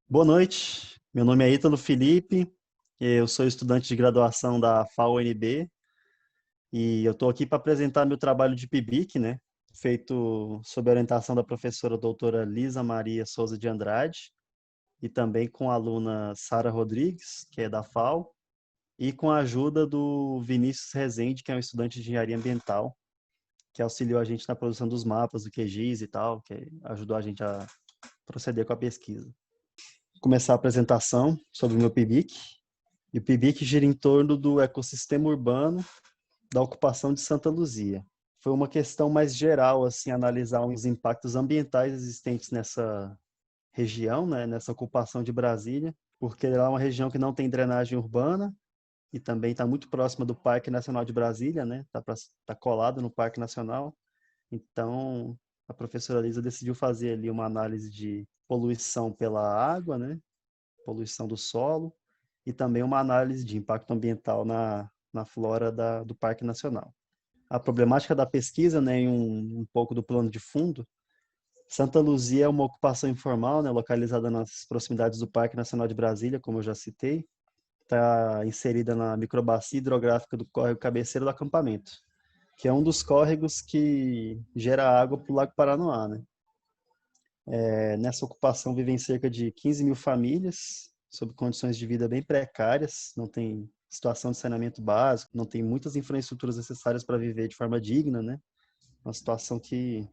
Boa noite, meu nome é Ítalo Felipe, eu sou estudante de graduação da FAO-UNB e eu estou aqui para apresentar meu trabalho de PIBIC, né? Feito sob a orientação da professora doutora Lisa Maria Souza de Andrade e também com a aluna Sara Rodrigues, que é da FAO, e com a ajuda do Vinícius Rezende, que é um estudante de engenharia ambiental, que auxiliou a gente na produção dos mapas, do QGIS e tal, que ajudou a gente a proceder com a pesquisa. Começar a apresentação sobre o meu PIBIC. E o PIBIC gira em torno do ecossistema urbano da ocupação de Santa Luzia. Foi uma questão mais geral, assim, analisar os impactos ambientais existentes nessa região, né, nessa ocupação de Brasília, porque ela é uma região que não tem drenagem urbana e também está muito próxima do Parque Nacional de Brasília, né, tá colado no Parque Nacional. Então, a professora Lisa decidiu fazer ali uma análise de poluição pela água, né, poluição do solo, e também uma análise de impacto ambiental na flora do Parque Nacional. A problemática da pesquisa, né, em um pouco do plano de fundo, Santa Luzia é uma ocupação informal, né, localizada nas proximidades do Parque Nacional de Brasília, como eu já citei, está inserida na microbacia hidrográfica do córrego Cabeceira do Acampamento, que é um dos córregos que gera água para o Lago Paranoá, né? Nessa ocupação vivem cerca de 15 mil famílias, sob condições de vida bem precárias, não tem situação de saneamento básico, não tem muitas infraestruturas necessárias para viver de forma digna, né? Uma situação que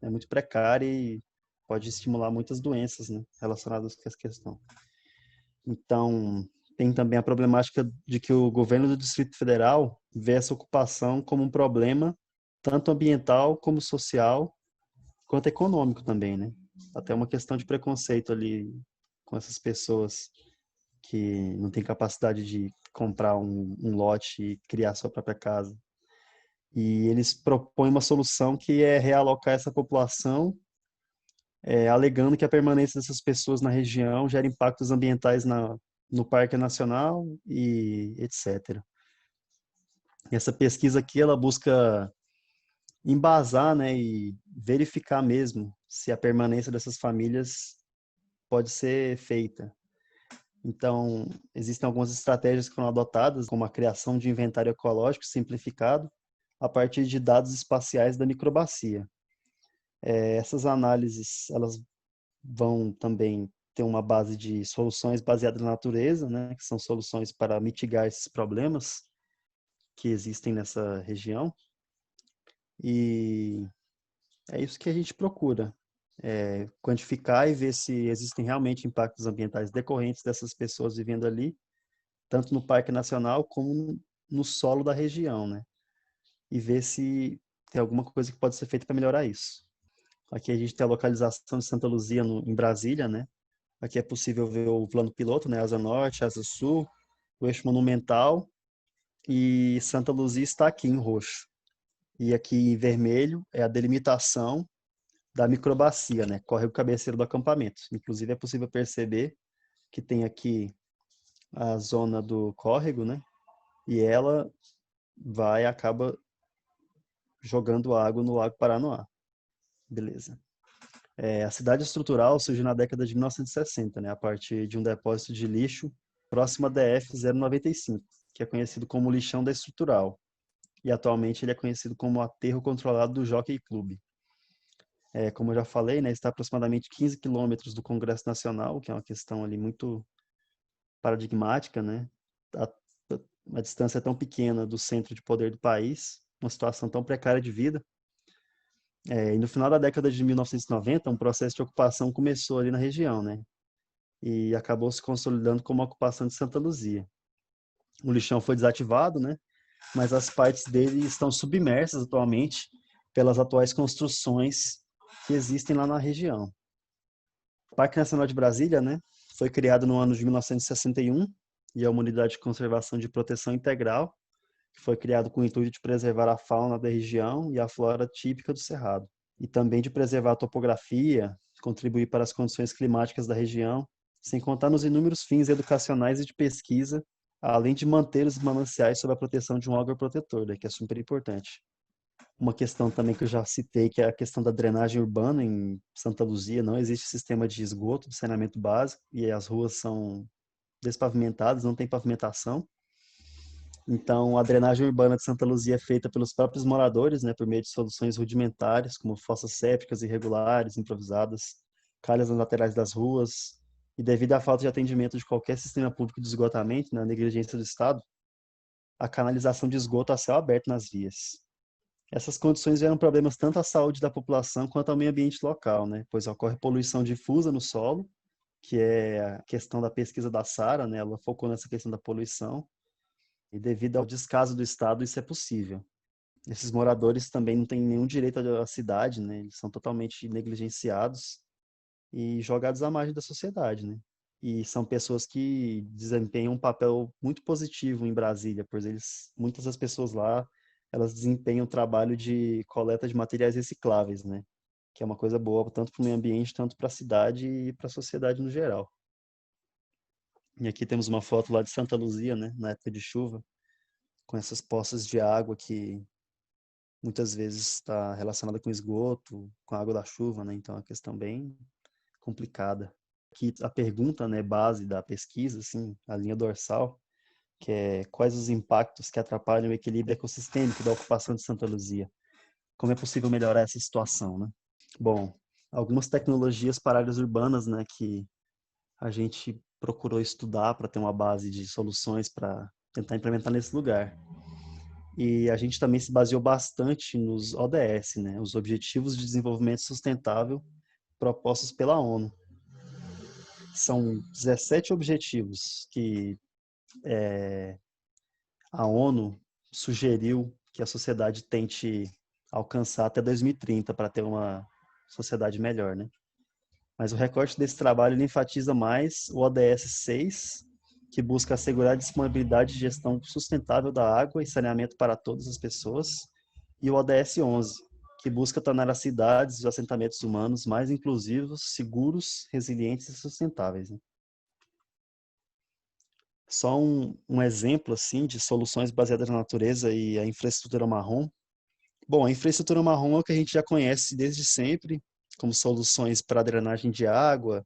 é muito precária e pode estimular muitas doenças, né, relacionadas com essa questão. Então, tem também a problemática de que o governo do Distrito Federal vê essa ocupação como um problema tanto ambiental como social, quanto econômico também, né? Até uma questão de preconceito ali com essas pessoas que não têm capacidade de comprar um lote e criar sua própria casa. E eles propõem uma solução que é realocar essa população, alegando que a permanência dessas pessoas na região gera impactos ambientais no Parque Nacional e etc. E essa pesquisa aqui, ela busca embasar, né, e verificar mesmo se a permanência dessas famílias pode ser feita. Então, existem algumas estratégias que foram adotadas, como a criação de inventário ecológico simplificado a partir de dados espaciais da microbacia. Essas análises, elas vão também ter uma base de soluções baseadas na natureza, né, que são soluções para mitigar esses problemas que existem nessa região. E é isso que a gente procura, quantificar e ver se existem realmente impactos ambientais decorrentes dessas pessoas vivendo ali, tanto no Parque Nacional como no solo da região, né? E ver se tem alguma coisa que pode ser feita para melhorar isso. Aqui a gente tem a localização de Santa Luzia em Brasília, né? Aqui é possível ver o plano piloto, né? Asa Norte, Asa Sul, o eixo monumental, e Santa Luzia está aqui em roxo. E aqui em vermelho é a delimitação da microbacia, né? Córrego cabeceiro do acampamento. Inclusive é possível perceber que tem aqui a zona do córrego, né? E ela acaba jogando água no Lago Paranoá. Beleza. A cidade estrutural surgiu na década de 1960, né? A partir de um depósito de lixo próximo a DF 095, que é conhecido como lixão da estrutural. E atualmente ele é conhecido como aterro controlado do Jockey Club. Como eu já falei, né, está a aproximadamente 15 quilômetros do Congresso Nacional, que é uma questão ali muito paradigmática, né? A, a distância é tão pequena do centro de poder do país, uma situação tão precária de vida. E no final da década de 1990, um processo de ocupação começou ali na região, né? E acabou se consolidando como a ocupação de Santa Luzia. O lixão foi desativado, né? Mas as partes dele estão submersas atualmente pelas atuais construções que existem lá na região. O Parque Nacional de Brasília, né, foi criado no ano de 1961 e é uma unidade de conservação de proteção integral que foi criado com o intuito de preservar a fauna da região e a flora típica do Cerrado, e também de preservar a topografia, contribuir para as condições climáticas da região, sem contar nos inúmeros fins educacionais e de pesquisa, além de manter os mananciais sob a proteção de um órgão protetor, né, que é super importante. Uma questão também que eu já citei, que é a questão da drenagem urbana em Santa Luzia. Não existe sistema de esgoto, de saneamento básico, e as ruas são despavimentadas, não tem pavimentação. Então, a drenagem urbana de Santa Luzia é feita pelos próprios moradores, né, por meio de soluções rudimentares, como fossas sépticas irregulares, improvisadas, calhas nas laterais das ruas, e devido à falta de atendimento de qualquer sistema público de esgotamento, na negligência do Estado, a canalização de esgoto a céu aberto nas vias. Essas condições geram problemas tanto à saúde da população quanto ao meio ambiente local, né, pois ocorre poluição difusa no solo, que é a questão da pesquisa da Sara, né, ela focou nessa questão da poluição, e devido ao descaso do Estado, isso é possível. Esses moradores também não têm nenhum direito à cidade, né? Eles são totalmente negligenciados e jogados à margem da sociedade, né? E são pessoas que desempenham um papel muito positivo em Brasília, pois muitas das pessoas lá, elas desempenham o trabalho de coleta de materiais recicláveis, né? Que é uma coisa boa tanto para o meio ambiente, tanto para a cidade e para a sociedade no geral. E aqui temos uma foto lá de Santa Luzia, né? Na época de chuva, com essas poças de água que muitas vezes está relacionada com esgoto, com a água da chuva, né? Então é uma questão bem complicada. Aqui a pergunta, né, base da pesquisa, assim, a linha dorsal, que é quais os impactos que atrapalham o equilíbrio ecossistêmico da ocupação de Santa Luzia? Como é possível melhorar essa situação, né? Bom, algumas tecnologias para áreas urbanas, né, que a gente procurou estudar para ter uma base de soluções para tentar implementar nesse lugar. E a gente também se baseou bastante nos ODS, né, os Objetivos de Desenvolvimento Sustentável propostos pela ONU. São 17 objetivos que a ONU sugeriu que a sociedade tente alcançar até 2030 para ter uma sociedade melhor, né? Mas o recorte desse trabalho ele enfatiza mais o ODS 6, que busca assegurar a disponibilidade e gestão sustentável da água e saneamento para todas as pessoas, e o ODS 11, que busca tornar as cidades e os assentamentos humanos mais inclusivos, seguros, resilientes e sustentáveis, né? Só um exemplo assim de soluções baseadas na natureza e a infraestrutura marrom. Bom, a infraestrutura marrom é o que a gente já conhece desde sempre, como soluções para drenagem de água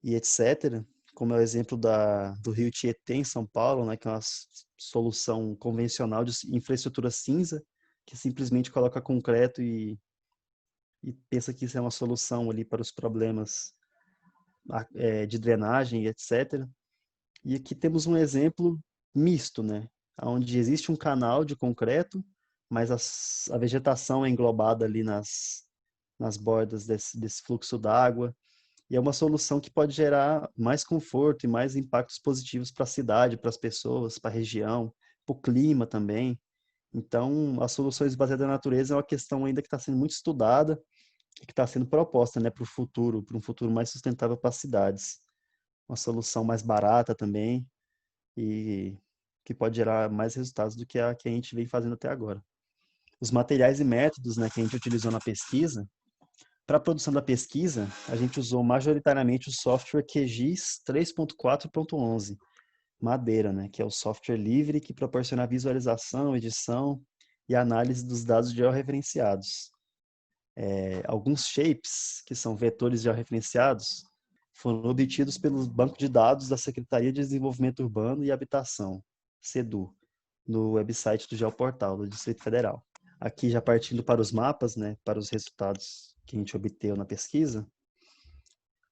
e etc., como é o exemplo do Rio Tietê, em São Paulo, né, que é uma solução convencional de infraestrutura cinza, que simplesmente coloca concreto e pensa que isso é uma solução ali para os problemas de drenagem e etc. E aqui temos um exemplo misto, né, onde existe um canal de concreto, mas a vegetação é englobada ali nas bordas desse fluxo d'água. E é uma solução que pode gerar mais conforto e mais impactos positivos para a cidade, para as pessoas, para a região, para o clima também. Então, as soluções baseadas na natureza é uma questão ainda que está sendo muito estudada e que está sendo proposta, né, para um futuro mais sustentável para as cidades. Uma solução mais barata também e que pode gerar mais resultados do que a que a gente vem fazendo até agora. Os materiais e métodos, né, que a gente utilizou na pesquisa, para a produção da pesquisa, a gente usou majoritariamente o software QGIS 3.4.11, Madeira, né, que é o software livre que proporciona visualização, edição e análise dos dados georreferenciados. Alguns shapes, que são vetores georreferenciados, foram obtidos pelo banco de dados da Secretaria de Desenvolvimento Urbano e Habitação, SEDU, no website do Geoportal do Distrito Federal. Aqui já partindo para os mapas, né, para os resultados que a gente obteve na pesquisa.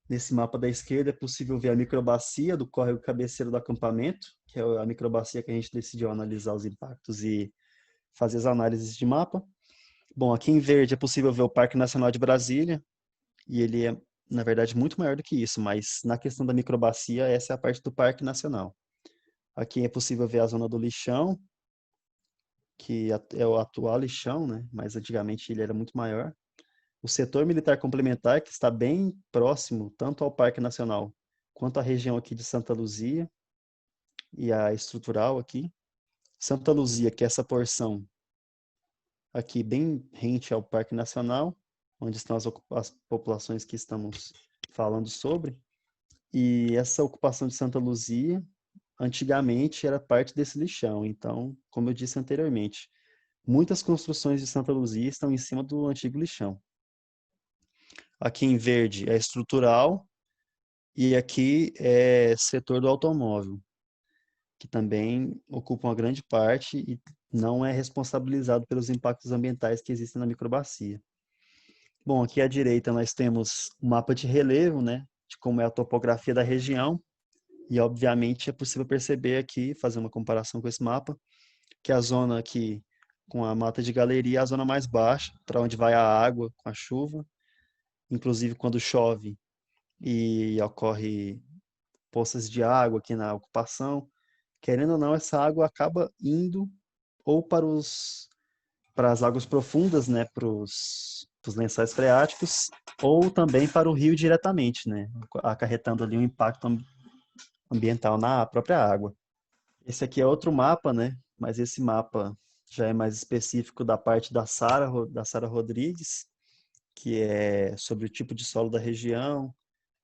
Nesse mapa da esquerda é possível ver a microbacia do córrego cabeceiro do acampamento, que é a microbacia que a gente decidiu analisar os impactos e fazer as análises de mapa. Bom, aqui em verde é possível ver o Parque Nacional de Brasília, e ele é, na verdade, muito maior do que isso, mas na questão da microbacia, essa é a parte do Parque Nacional. Aqui é possível ver a zona do lixão, que é o atual lixão, né? Mas antigamente ele era muito maior. O setor militar complementar, que está bem próximo tanto ao Parque Nacional quanto à região aqui de Santa Luzia e a estrutural aqui. Santa Luzia, que é essa porção aqui bem rente ao Parque Nacional, onde estão as populações que estamos falando sobre. E essa ocupação de Santa Luzia, antigamente, era parte desse lixão. Então, como eu disse anteriormente, Muitas construções de Santa Luzia estão em cima do antigo lixão. Aqui em verde é estrutural e aqui é setor do automóvel, que também ocupa uma grande parte e não é responsabilizado pelos impactos ambientais que existem na microbacia. Bom, aqui à direita nós temos um mapa de relevo, né, de como é a topografia da região, e obviamente é possível perceber aqui, fazer uma comparação com esse mapa, que a zona aqui com a mata de galeria é a zona mais baixa, para onde vai a água com a chuva, inclusive quando chove e ocorre poças de água aqui na ocupação, querendo ou não, essa água acaba indo ou para as águas profundas, né, para os lençóis freáticos, ou também para o rio diretamente, né, acarretando ali um impacto ambiental na própria água. Esse aqui é outro mapa, né, mas esse mapa já é mais específico da parte da Sara Rodrigues, que é sobre o tipo de solo da região,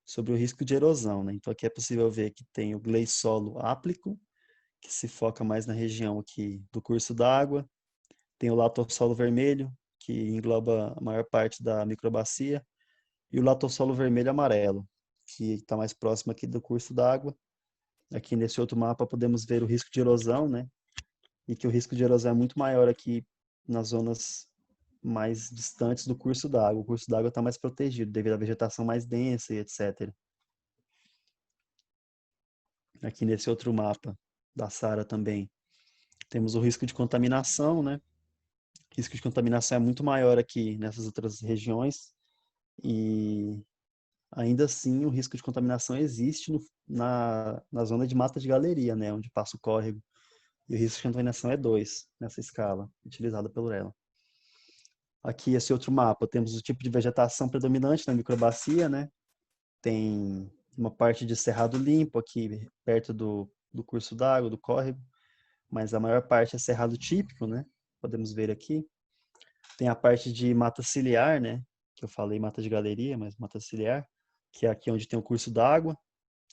sobre o risco de erosão, né? Então aqui é possível ver que tem o gleissolo áplico, que se foca mais na região aqui do curso d'água, tem o latossolo vermelho, que engloba a maior parte da microbacia, e o latossolo vermelho amarelo, que está mais próximo aqui do curso d'água. Aqui nesse outro mapa podemos ver o risco de erosão, né? E que o risco de erosão é muito maior aqui nas zonas mais distantes do curso d'água. O curso d'água está mais protegido devido à vegetação mais densa e etc. Aqui nesse outro mapa da Sara também temos o risco de contaminação, né? O risco de contaminação é muito maior aqui nessas outras regiões e ainda assim o risco de contaminação existe na zona de mata de galeria, né? Onde passa o córrego. E o risco de contaminação é 2 nessa escala utilizada pelo ela. Aqui esse outro mapa, temos o tipo de vegetação predominante na microbacia, né? Tem uma parte de cerrado limpo aqui perto do curso d'água, do córrego, mas a maior parte é cerrado típico, né? Podemos ver aqui. Tem a parte de mata ciliar, né? Que eu falei mata de galeria, mas mata ciliar, que é aqui onde tem o curso d'água.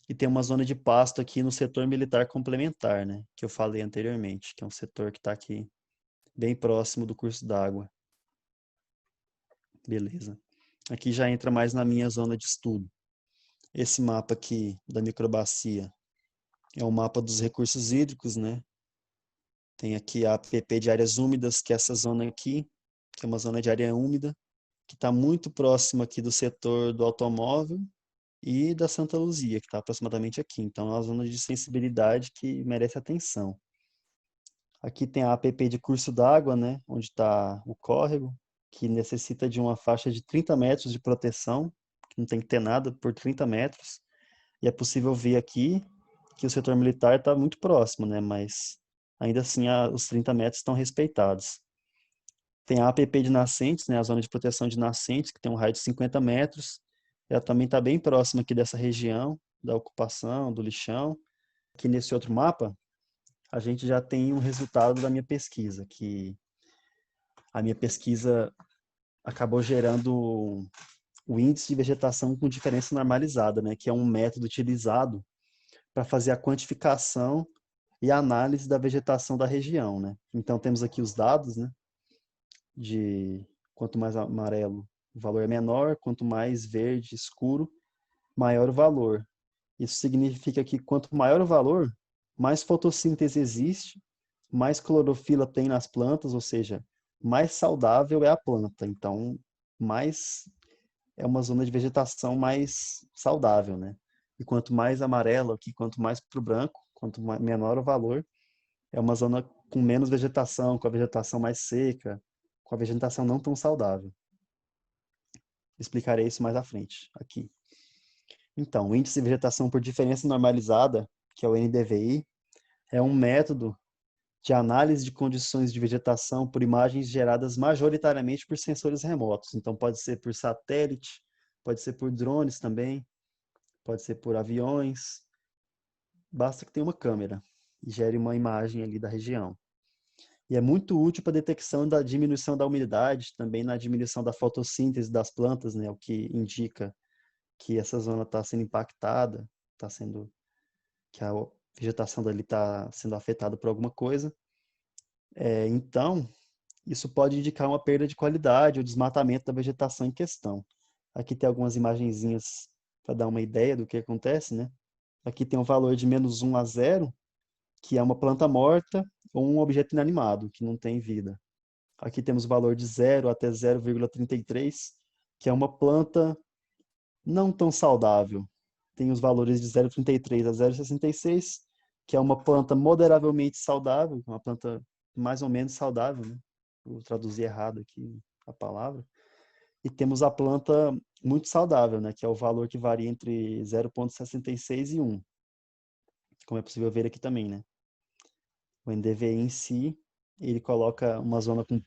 E tem uma zona de pasto aqui no setor militar complementar, né? Que eu falei anteriormente, que é um setor que está aqui bem próximo do curso d'água. Beleza. Aqui já entra mais na minha zona de estudo. Esse mapa aqui da microbacia é o mapa dos recursos hídricos, né? Tem aqui a APP de áreas úmidas, que é essa zona aqui, que é uma zona de área úmida, que está muito próxima aqui do setor do automóvel e da Santa Luzia, que está aproximadamente aqui. Então, é uma zona de sensibilidade que merece atenção. Aqui tem a APP de curso d'água, né? Onde está o córrego, que necessita de uma faixa de 30 metros de proteção, que não tem que ter nada por 30 metros. E é possível ver aqui que o setor militar está muito próximo, né? Mas ainda assim os 30 metros estão respeitados. Tem a APP de nascentes, né? A zona de proteção de nascentes, que tem um raio de 50 metros. Ela também está bem próxima aqui dessa região, da ocupação, do lixão. Aqui nesse outro mapa, a gente já tem um resultado da minha pesquisa, que a minha pesquisa acabou gerando o índice de vegetação com diferença normalizada, né? Que é um método utilizado para fazer a quantificação e a análise da vegetação da região, né? Então temos aqui os dados, né? De quanto mais amarelo o valor é menor, quanto mais verde escuro, maior o valor. Isso significa que quanto maior o valor, mais fotossíntese existe, mais clorofila tem nas plantas, ou seja, mais saudável é a planta. Então, mais é uma zona de vegetação mais saudável, né? E quanto mais amarelo aqui, quanto mais para o branco, quanto menor o valor, é uma zona com menos vegetação, com a vegetação mais seca, com a vegetação não tão saudável. Explicarei isso mais à frente, aqui. Então, o índice de vegetação por diferença normalizada, que é o NDVI, é um método de análise de condições de vegetação por imagens geradas majoritariamente por sensores remotos. Então, pode ser por satélite, pode ser por drones também, pode ser por aviões. Basta que tenha uma câmera e gere uma imagem ali da região. E é muito útil para a detecção da diminuição da umidade, também na diminuição da fotossíntese das plantas, né, o que indica que essa zona está sendo impactada, está sendo que a vegetação dali está sendo afetada por alguma coisa. Então, Isso pode indicar uma perda de qualidade ou desmatamento da vegetação em questão. Aqui tem algumas imagenzinhas para dar uma ideia do que acontece, né? Aqui tem um valor de -1 a 0, que é uma planta morta ou um objeto inanimado, que não tem vida. Aqui temos o valor de 0 até 0,33, que é uma planta não tão saudável. Tem os valores de 0,33 a 0,66, que é uma planta moderavelmente saudável, uma planta mais ou menos saudável, né? Vou traduzir errado aqui a palavra. E temos a planta muito saudável, né? Que é o valor que varia entre 0,66 e 1, como é possível ver aqui também, né? O NDVI em si, ele coloca uma zona com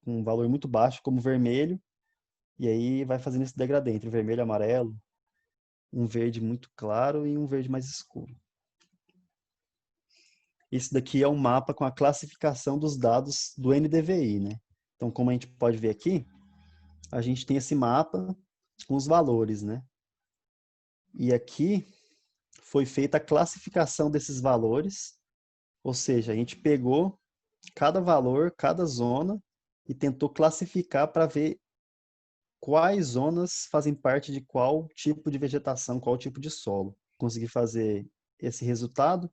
um valor muito baixo, como vermelho, e aí vai fazendo esse degradê entre vermelho e amarelo, um verde muito claro e um verde mais escuro. Esse daqui é um mapa com a classificação dos dados do NDVI, né? Então, como a gente pode ver aqui, a gente tem esse mapa com os valores, né? E aqui foi feita a classificação desses valores, ou seja, a gente pegou cada valor, cada zona e tentou classificar para ver quais zonas fazem parte de qual tipo de vegetação, qual tipo de solo. Consegui fazer esse resultado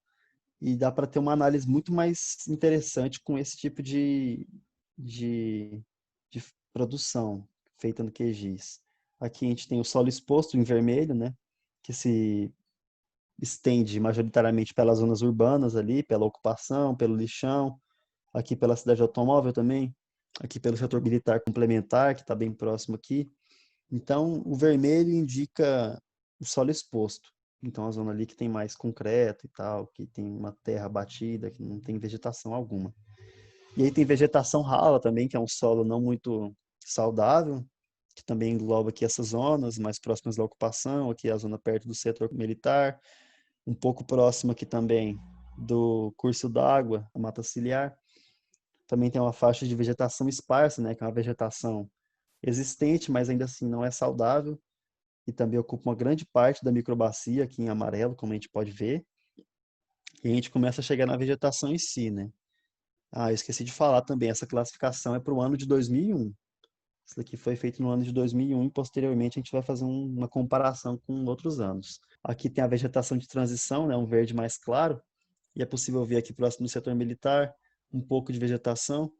e dá para ter uma análise muito mais interessante com esse tipo de, de produção feita no QGIS. Aqui a gente tem o solo exposto em vermelho, né, que se estende majoritariamente pelas zonas urbanas ali, pela ocupação, pelo lixão, aqui pela cidade automóvel também, aqui pelo setor militar complementar, que está bem próximo aqui. Então, o vermelho indica o solo exposto. Então, a zona ali que tem mais concreto e tal, que tem uma terra batida, que não tem vegetação alguma. E aí tem vegetação rala também, que é um solo não muito saudável, que também engloba aqui essas zonas mais próximas da ocupação, aqui a zona perto do setor militar, um pouco próximo aqui também do curso d'água, a mata ciliar. Também tem uma faixa de vegetação esparsa, né, que é uma vegetação existente, mas ainda assim não é saudável, e também ocupa uma grande parte da microbacia aqui em amarelo, como a gente pode ver. E a gente começa a chegar na vegetação em si, né? Ah, eu esqueci de falar também, essa classificação é para o ano de 2001. Isso daqui foi feito no ano de 2001 e posteriormente a gente vai fazer uma comparação com outros anos. Aqui tem a vegetação de transição, né, um verde mais claro, e é possível ver aqui próximo do setor militar um pouco de vegetação,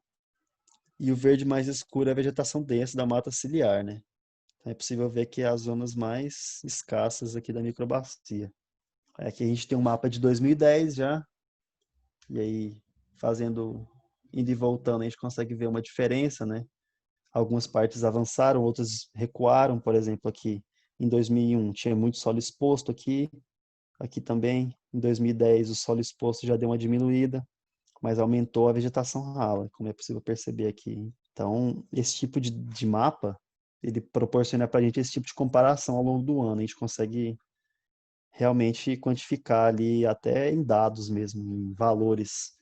e o verde mais escuro é a vegetação densa da mata ciliar, né? Então é possível ver que é as zonas mais escassas aqui da microbacia. Aqui a gente tem um mapa de 2010 já, e aí fazendo, indo e voltando, a gente consegue ver uma diferença, né? Algumas partes avançaram, outras recuaram, por exemplo, aqui em 2001 tinha muito solo exposto aqui também, em 2010 o solo exposto já deu uma diminuída, mas aumentou a vegetação rala, como é possível perceber aqui. Então, esse tipo de mapa, ele proporciona para a gente esse tipo de comparação ao longo do ano. A gente consegue realmente quantificar ali, até em dados mesmo, em valores,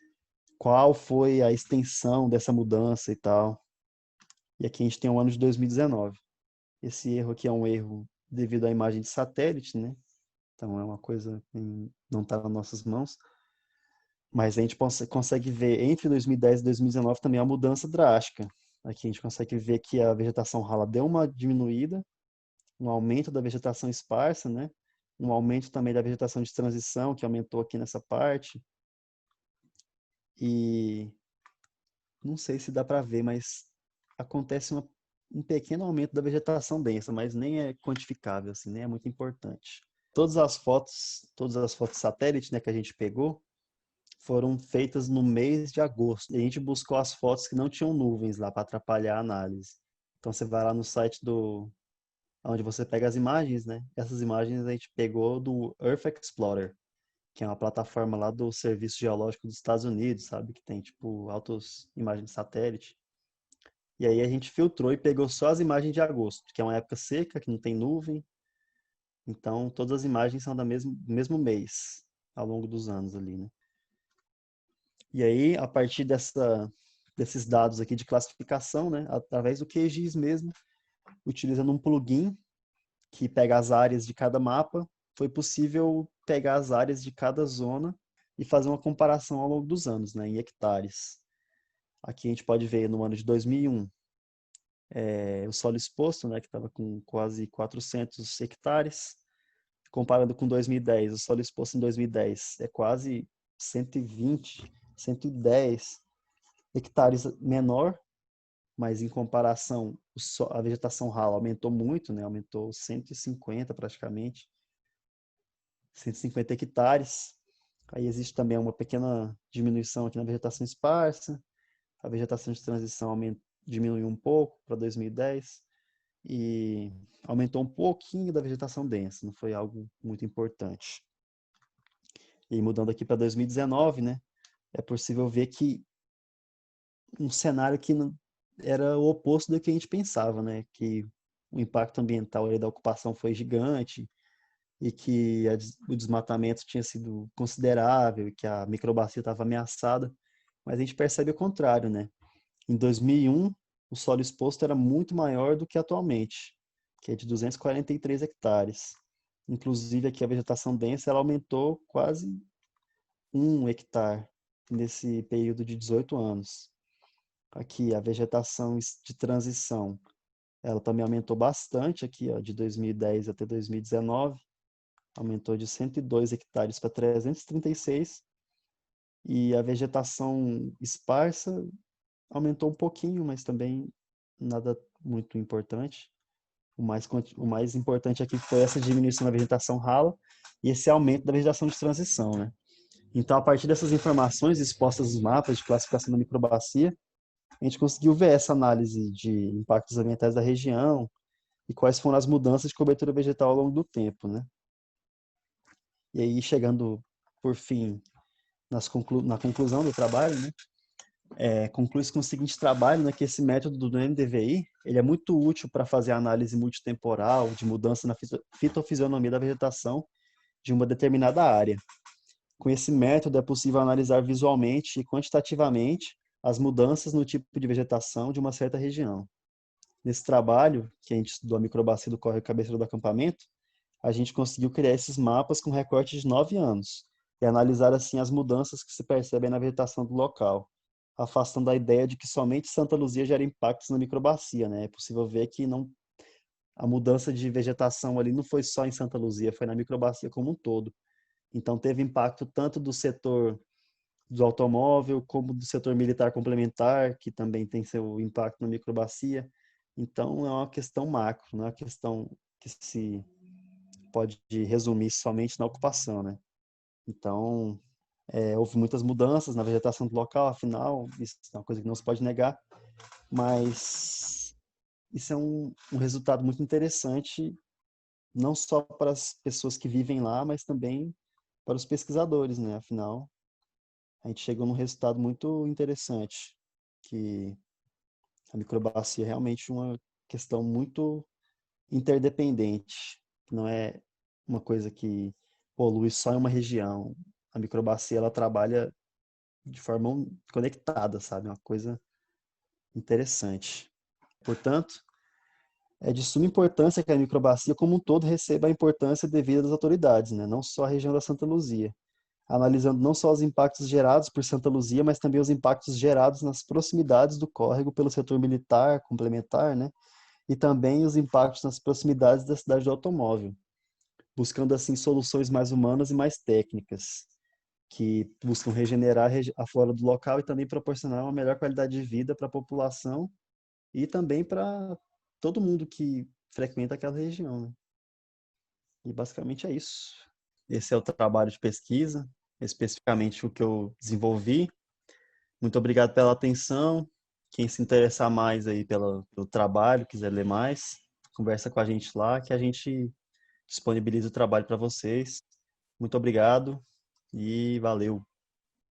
qual foi a extensão dessa mudança e tal. E aqui a gente tem o ano de 2019. Esse erro aqui é um erro devido à imagem de satélite, né? Então é uma coisa que não está nas nossas mãos. Mas a gente consegue ver entre 2010 e 2019 também uma mudança drástica. Aqui a gente consegue ver que a vegetação rala deu uma diminuída, um aumento da vegetação esparsa, né? Um aumento também da vegetação de transição, que aumentou aqui nessa parte. E não sei se dá para ver, mas acontece um pequeno aumento da vegetação densa, mas nem é quantificável, assim, nem é muito importante. Todas as fotos satélite, né, que a gente pegou, foram feitas no mês de agosto. E a gente buscou as fotos que não tinham nuvens lá para atrapalhar a análise. Então você vai lá no site onde você pega as imagens, né? Essas imagens a gente pegou do Earth Explorer, que é uma plataforma lá do Serviço Geológico dos Estados Unidos, sabe? Que tem, tipo, altas imagens de satélite. E aí a gente filtrou e pegou só as imagens de agosto, que é uma época seca, que não tem nuvem. Então, todas as imagens são do mesmo mês, ao longo dos anos ali, né? E aí, a partir desses dados aqui de classificação, né, através do QGIS mesmo, utilizando um plugin que pega as áreas de cada mapa, foi possível pegar as áreas de cada zona e fazer uma comparação ao longo dos anos, né, em hectares. Aqui a gente pode ver no ano de 2001, o solo exposto, né, que estava com quase 400 hectares, comparando com 2010, o solo exposto em 2010 é quase 120, 110 hectares menor, mas em comparação, a vegetação rala aumentou muito, né? Aumentou 150 praticamente, 150 hectares. Aí existe também uma pequena diminuição aqui na vegetação esparsa, a vegetação de transição diminuiu um pouco para 2010 e aumentou um pouquinho da vegetação densa, não foi algo muito importante. E mudando aqui para 2019, né, é possível ver que um cenário que era o oposto do que a gente pensava, né, que o impacto ambiental da ocupação foi gigante e que o desmatamento tinha sido considerável e que a microbacia estava ameaçada, mas a gente percebe o contrário, né? Em 2001, o solo exposto era muito maior do que atualmente, que é de 243 hectares. Inclusive, aqui a vegetação densa ela aumentou quase 1 hectare nesse período de 18 anos. Aqui, a vegetação de transição, ela também aumentou bastante aqui, ó, de 2010 até 2019. Aumentou de 102 hectares para 336. E a vegetação esparsa aumentou um pouquinho, mas também nada muito importante. O mais importante aqui foi essa diminuição da vegetação rala e esse aumento da vegetação de transição, né? Então, a partir dessas informações expostas nos mapas de classificação da microbacia, a gente conseguiu ver essa análise de impactos ambientais da região e quais foram as mudanças de cobertura vegetal ao longo do tempo, né? E aí, chegando, por fim, na conclusão do trabalho, né? Conclui-se com o seguinte trabalho, né, que esse método do MDVI ele é muito útil para fazer análise multitemporal de mudança na fitofisionomia da vegetação de uma determinada área. Com esse método é possível analisar visualmente e quantitativamente as mudanças no tipo de vegetação de uma certa região. Nesse trabalho, que a gente estudou a microbacia do córrego cabeceira do acampamento, a gente conseguiu criar esses mapas com recorte de 9 anos e analisar assim as mudanças que se percebem na vegetação do local, afastando a ideia de que somente Santa Luzia gera impactos na microbacia, né? É possível ver que não a mudança de vegetação ali não foi só em Santa Luzia, foi na microbacia como um todo. Então teve impacto tanto do setor do automóvel como do setor militar complementar, que também tem seu impacto na microbacia. Então é uma questão macro, não é uma questão que se pode resumir somente na ocupação, né? Então, houve muitas mudanças na vegetação do local, afinal, isso é uma coisa que não se pode negar, mas isso é um resultado muito interessante, não só para as pessoas que vivem lá, mas também para os pesquisadores, né? Afinal, a gente chegou num resultado muito interessante, que a microbacia é realmente uma questão muito interdependente, não é uma coisa que polui só em uma região. A microbacia ela trabalha de forma conectada, sabe? Uma coisa interessante. Portanto, é de suma importância que a microbacia como um todo receba a importância devida das autoridades, né? Não só a região da Santa Luzia, analisando não só os impactos gerados por Santa Luzia, mas também os impactos gerados nas proximidades do córrego pelo setor militar complementar, né? E também os impactos nas proximidades da cidade do automóvel, buscando assim soluções mais humanas e mais técnicas, que buscam regenerar a flora do local e também proporcionar uma melhor qualidade de vida para a população e também para todo mundo que frequenta aquela região, né? E basicamente é isso. Esse é o trabalho de pesquisa, especificamente o que eu desenvolvi. Muito obrigado pela atenção. Quem se interessar mais aí pelo trabalho, quiser ler mais, conversa com a gente lá, que a gente disponibiliza o trabalho para vocês. Muito obrigado e valeu.